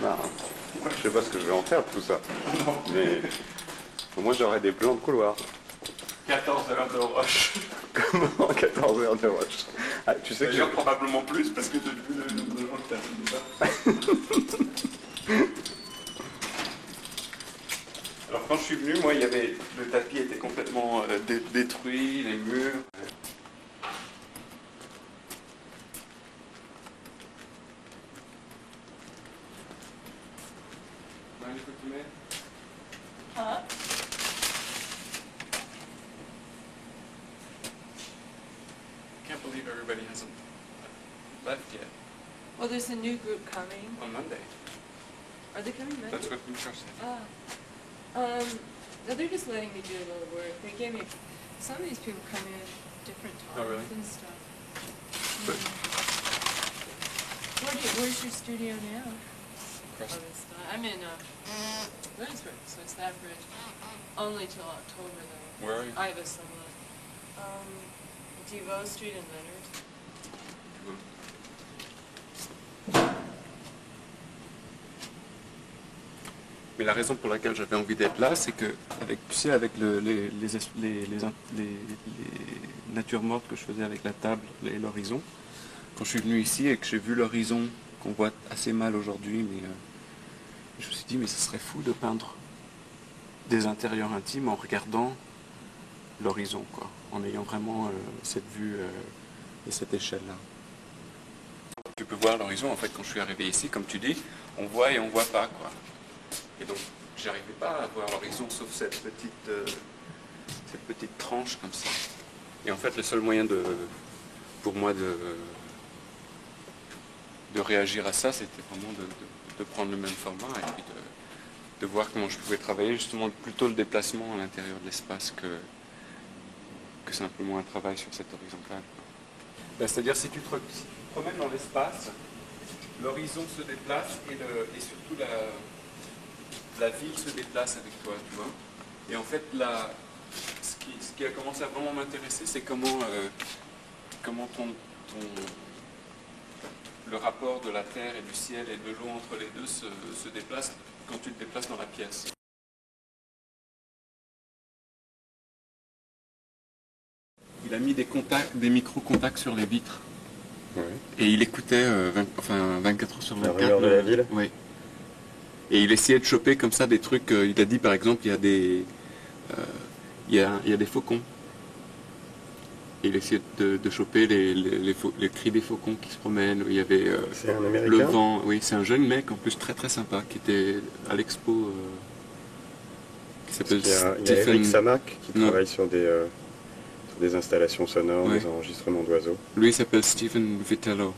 Bah, moi, je sais pas ce que je vais en faire de tout ça. Mais au moins j'aurai des plans de couloir. 14 heures de rush. Comment 14 heures de rush? Ah, tu sais que D'ailleurs, probablement plus parce que j'ai vu le nombre de gens que t'as fait. Alors quand je suis venu, moi, il y avait le tapis était complètement détruit, les murs. Huh? I can't believe everybody hasn't left yet. Well, there's a new group coming. On Monday. Are they coming Monday? That's what Michelle said. Oh. No, they're just letting me do a little work. They gave me, some of these people come in at different times Oh, really? and stuff. But Where's your studio now? Crest. Oh, it's not. I'm in Williamsburg, so it's that bridge. Only till October, though. Where are you? I have a sublet. Devoe Street and Leonard. Mais la raison pour laquelle j'avais envie d'être là, c'est que, tu sais, avec les natures mortes que je faisais avec la table et l'horizon, quand je suis venu ici et que j'ai vu l'horizon qu'on voit assez mal aujourd'hui, mais je me suis dit, mais ce serait fou de peindre des intérieurs intimes en regardant l'horizon, quoi, en ayant vraiment cette vue et cette échelle-là. Tu peux voir l'horizon, en fait, quand je suis arrivé ici, comme tu dis, on voit et on voit pas, quoi. Et donc, j'arrivais pas à voir l'horizon sauf cette petite tranche comme ça. Et en fait, le seul moyen pour moi de réagir à ça, c'était vraiment de prendre le même format et puis de voir comment je pouvais travailler justement plutôt le déplacement à l'intérieur de l'espace que simplement un travail sur cette horizontale. Ben, c'est-à-dire si tu te promènes dans l'espace, l'horizon se déplace et surtout la ville se déplace avec toi, tu vois. Et en fait, là, ce qui a commencé à vraiment m'intéresser, c'est comment le rapport de la terre et du ciel et de l'eau entre les deux se déplace quand tu te déplaces dans la pièce. Il a mis des micro-contacts sur les vitres. Oui. Et il écoutait 24 heures sur 24. La rumeur de la ville. Oui. Et il essayait de choper comme ça des trucs. Il a dit par exemple, il y a des faucons. Et il essayait de choper les cris des faucons qui se promènent. Il y avait c'est un Américain. le vent. Oui, c'est un jeune mec en plus très très sympa qui était à l'expo. Qui s'appelle Stephen. Il y a Eric Samac qui travaille sur des installations sonores, ouais. Des enregistrements d'oiseaux. Lui il s'appelle Stephen Vitello.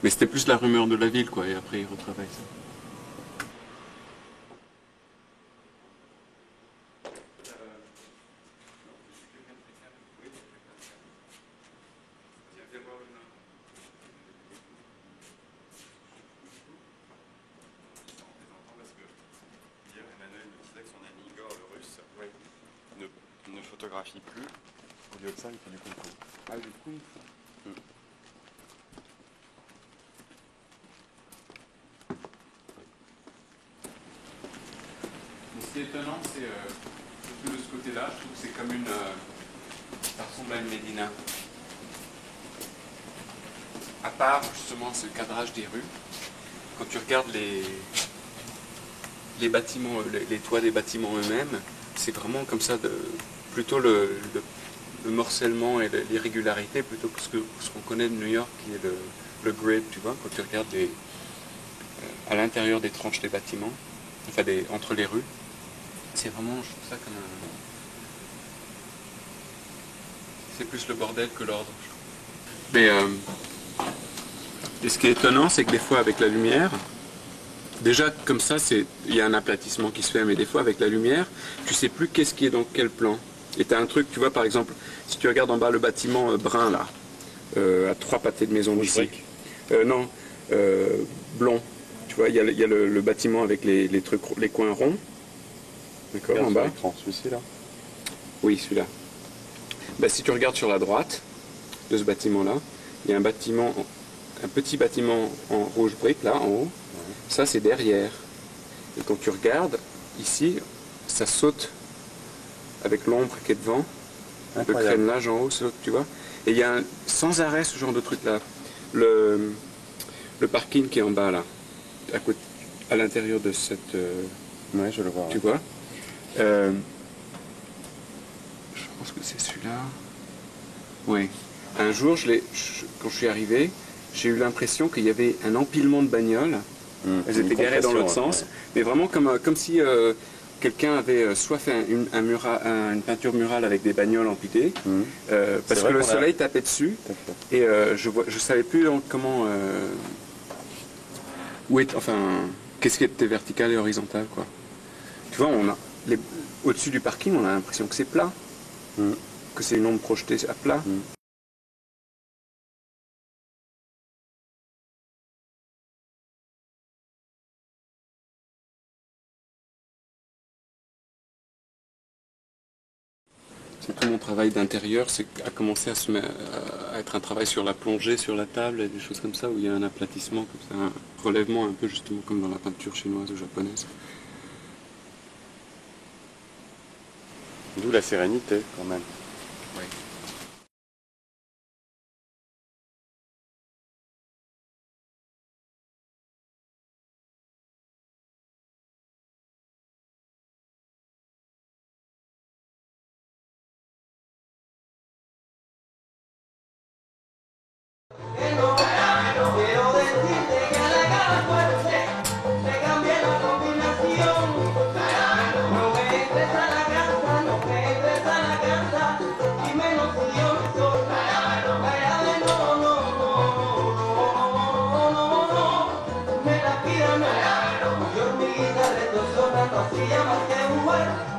Mais c'était plus la rumeur de la ville, quoi. Et après il retravaille ça. Ne photographie plus, au lieu de ça il fait du kung-fu. Ah, du coup. Ce qui est étonnant, c'est surtout de ce côté-là, je trouve que c'est comme ça ressemble à une médina. À part justement ce cadrage des rues, quand tu regardes les bâtiments, les toits des bâtiments eux-mêmes, c'est vraiment comme ça, plutôt le morcellement et l'irrégularité plutôt que ce qu'on connaît de New York, qui est le grid, tu vois, quand tu regardes à l'intérieur des tranches des bâtiments, enfin entre les rues. C'est vraiment, je trouve ça comme un... C'est plus le bordel que l'ordre, je trouve. Mais et ce qui est étonnant, c'est que des fois avec la lumière, déjà comme ça, il y a un aplatissement qui se fait, mais des fois avec la lumière, tu sais plus qu'est-ce qui est dans quel plan. Et tu as un truc, tu vois, par exemple, si tu regardes en bas le bâtiment brun là, à 3 pâtés de maison d'ici. Non, blond. Tu vois, il y a le bâtiment avec les trucs, les coins ronds. D'accord, en bas. Celui-ci là. Oui, celui-là. Bah, si tu regardes sur la droite de ce bâtiment-là, il y a un petit bâtiment en rouge brique là, en haut. Ouais. Ça, c'est derrière. Et quand tu regardes, ici, ça saute avec l'ombre qui est devant. Incroyable. Le crénelage en haut, tu vois. Et il y a sans arrêt ce genre de truc là. Le parking qui est en bas là, à l'intérieur de cette... Ouais, je le vois. Tu vois. Je pense que c'est celui-là. Oui. Un jour, quand je suis arrivé, j'ai eu l'impression qu'il y avait un empilement de bagnoles. Elles étaient garées dans l'autre sens, mais vraiment comme si quelqu'un avait soit fait une peinture murale avec des bagnoles empilées, parce que le soleil tapait dessus, et je savais plus comment... qu'est-ce qui était vertical et horizontal, quoi. Tu vois, au-dessus du parking, on a l'impression que c'est plat, que c'est une ombre projetée à plat. Tout mon travail d'intérieur a commencé à être un travail sur la plongée, sur la table, et des choses comme ça, où il y a un aplatissement, comme ça, un relèvement un peu justement comme dans la peinture chinoise ou japonaise. D'où la sérénité quand même. Oui. Mi hormiguita retozona no hacía más que jugar.